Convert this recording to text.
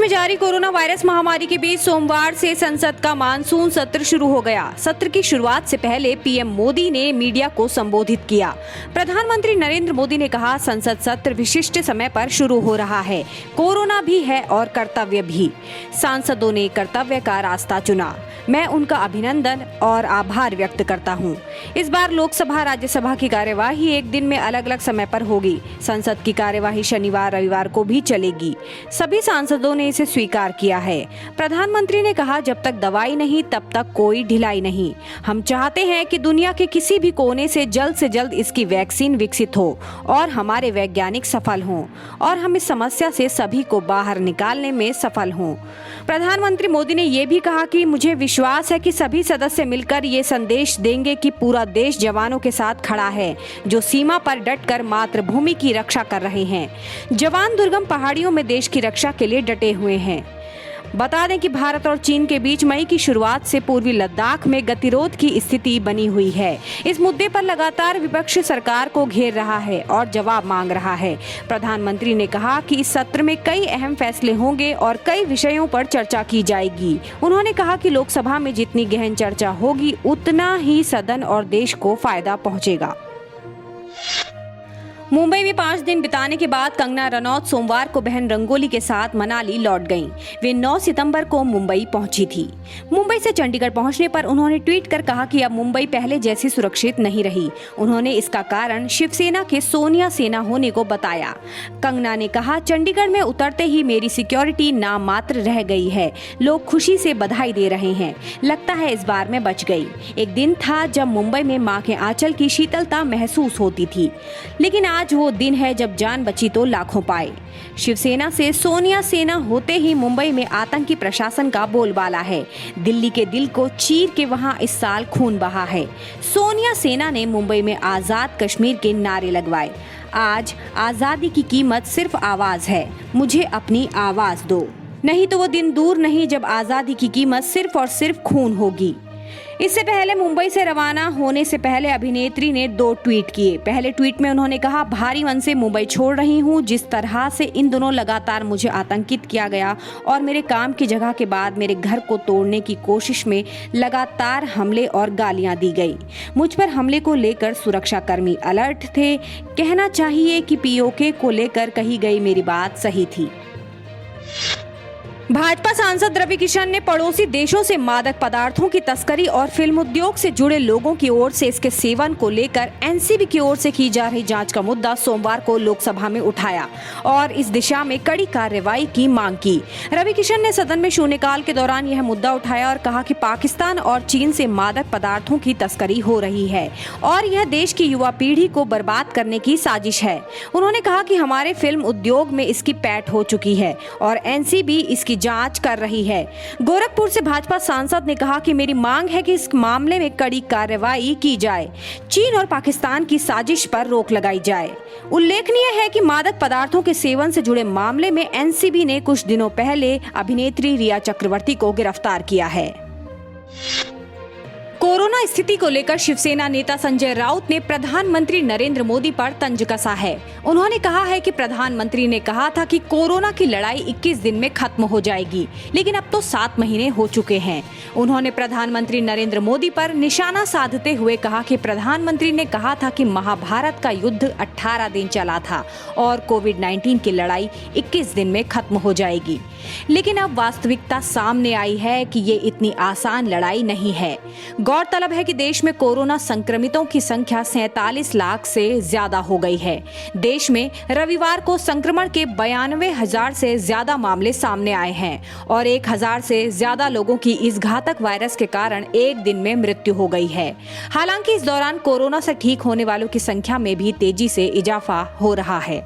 में जारी corona virus महामारी के बीच सोमवार से संसद का मानसून सत्र शुरू हो गया। सत्र की शुरुआत से पहले पीएम मोदी ने मीडिया को संबोधित किया। प्रधानमंत्री नरेंद्र मोदी ने कहा, संसद सत्र विशिष्ट समय पर शुरू हो रहा है। कोरोना भी है और कर्तव्य भी। सांसदों ने कर्तव्य का रास्ता चुना। मैं उनका अभिनंदन और आभार व्यक्त करता हूं। इस बार लोकसभा राज्यसभा की कार्यवाही एक दिन में अलग अलग समय पर होगी। संसद की कार्यवाही शनिवार रविवार को भी चलेगी। सभी सांसदों ने इसे स्वीकार किया है। प्रधानमंत्री ने कहा, जब तक दवाई नहीं तब तक कोई ढिलाई नहीं। हम चाहते हैं कि दुनिया के किसी भी कोने से जल्द इसकी वैक्सीन विकसित हो और हमारे वैज्ञानिक सफल हों और हम इस समस्या से सभी को बाहर निकालने में सफल हों। प्रधानमंत्री मोदी ने ये भी कहा कि मुझे विश्वास है कि सभी सदस्य मिलकर ये संदेश देंगे कि पूरा देश जवानों के साथ खड़ा है, जो सीमा पर डटकर मातृभूमि की रक्षा कर रहे हैं। जवान दुर्गम पहाड़ियों में देश की रक्षा के लिए डटे हुए हैं। बता दें कि भारत और चीन के बीच मई की शुरुआत से पूर्वी लद्दाख में गतिरोध की स्थिति बनी हुई है। इस मुद्दे पर लगातार विपक्ष सरकार को घेर रहा है और जवाब मांग रहा है। प्रधानमंत्री ने कहा कि इस सत्र में कई अहम फैसले होंगे और कई विषयों पर चर्चा की जाएगी। उन्होंने कहा कि लोकसभा में जितनी गहन चर्चा होगी उतना ही सदन और देश को फायदा पहुंचेगा। मुंबई में 5 दिन बिताने के बाद कंगना रनौत सोमवार को बहन रंगोली के साथ मनाली लौट गईं। वे 9 सितंबर को मुंबई पहुंची थी। मुंबई से चंडीगढ़ पहुंचने पर उन्होंने ट्वीट कर कहा कि अब मुंबई पहले जैसी सुरक्षित नहीं रही। उन्होंने इसका कारण शिवसेना के सोनिया सेना होने को बताया। कंगना ने कहा, चंडीगढ़ में उतरते ही मेरी सिक्योरिटी नाम मात्र रह गई है। लोग खुशी से बधाई दे रहे हैं। लगता है इस बार मैं बच गई। एक दिन था जब मुंबई में माँ के आंचल की शीतलता महसूस होती थी, लेकिन आज वो दिन है जब जान बची तो लाखों पाए। शिवसेना से सोनिया सेना होते ही मुंबई में आतंकी प्रशासन का बोलबाला है। दिल्ली के दिल को चीर के वहां इस साल खून बहा है। सोनिया सेना ने मुंबई में आजाद कश्मीर के नारे लगवाए। आज आजादी की कीमत सिर्फ आवाज है। मुझे अपनी आवाज दो। नहीं तो वो दिन दूर नहीं जब आजादी की कीमत सिर्फ और सिर्फ खून होगी। इससे पहले मुंबई से रवाना होने से पहले अभिनेत्री ने 2 ट्वीट किए। पहले ट्वीट में उन्होंने कहा, भारी मन से मुंबई छोड़ रही हूं। जिस तरह से इन दिनों लगातार मुझे आतंकित किया गया और मेरे काम की जगह के बाद मेरे घर को तोड़ने की कोशिश में लगातार हमले और गालियां दी गई। मुझ पर हमले को लेकर सुरक्षाकर्मी अलर्ट थे। कहना चाहिए कि पीओके को लेकर कही गई मेरी बात सही थी। भाजपा सांसद रवि किशन ने पड़ोसी देशों से मादक पदार्थों की तस्करी और फिल्म उद्योग से जुड़े लोगों की ओर से इसके सेवन को लेकर एनसीबी की ओर से की जा रही जांच का मुद्दा सोमवार को लोकसभा में उठाया और इस दिशा में कड़ी कार्रवाई की मांग की। रवि किशन ने सदन में शून्यकाल के दौरान यह मुद्दा उठाया और कहा कि पाकिस्तान और चीन से मादक पदार्थों की तस्करी हो रही है और यह देश की युवा पीढ़ी को बर्बाद करने की साजिश है। उन्होंने कहा कि हमारे फिल्म उद्योग में इसकी पैठ हो चुकी है और एनसीबी इसकी जांच कर रही है। गोरखपुर से भाजपा सांसद ने कहा कि मेरी मांग है कि इस मामले में कड़ी कार्रवाई की जाए। चीन और पाकिस्तान की साजिश पर रोक लगाई जाए। उल्लेखनीय है कि मादक पदार्थों के सेवन से जुड़े मामले में एनसीबी ने कुछ दिनों पहले अभिनेत्री रिया चक्रवर्ती को गिरफ्तार किया है। कोरोना स्थिति को लेकर शिवसेना नेता संजय राउत ने प्रधानमंत्री नरेंद्र मोदी पर तंज कसा है। उन्होंने कहा है कि प्रधानमंत्री ने कहा था कि कोरोना की लड़ाई 21 दिन में खत्म हो जाएगी, लेकिन अब तो 7 महीने हो चुके हैं। उन्होंने प्रधानमंत्री नरेंद्र मोदी पर निशाना साधते हुए कहा कि प्रधानमंत्री ने कहा था कि महाभारत का युद्ध 18 दिन चला था और कोविड-19 की लड़ाई 21 दिन में खत्म हो जाएगी, लेकिन अब वास्तविकता सामने आई है कि ये इतनी आसान लड़ाई नहीं है। गौरतलब है कि देश में कोरोना संक्रमितों की संख्या 47 लाख से ज्यादा हो गई है। देश में रविवार को संक्रमण के 92,000 से ज्यादा मामले सामने आए हैं और 1,000 से ज्यादा लोगों की इस घातक वायरस के कारण एक दिन में मृत्यु हो गई है। हालांकि इस दौरान कोरोना से ठीक होने वालों की संख्या में भी तेजी से इजाफा हो रहा है।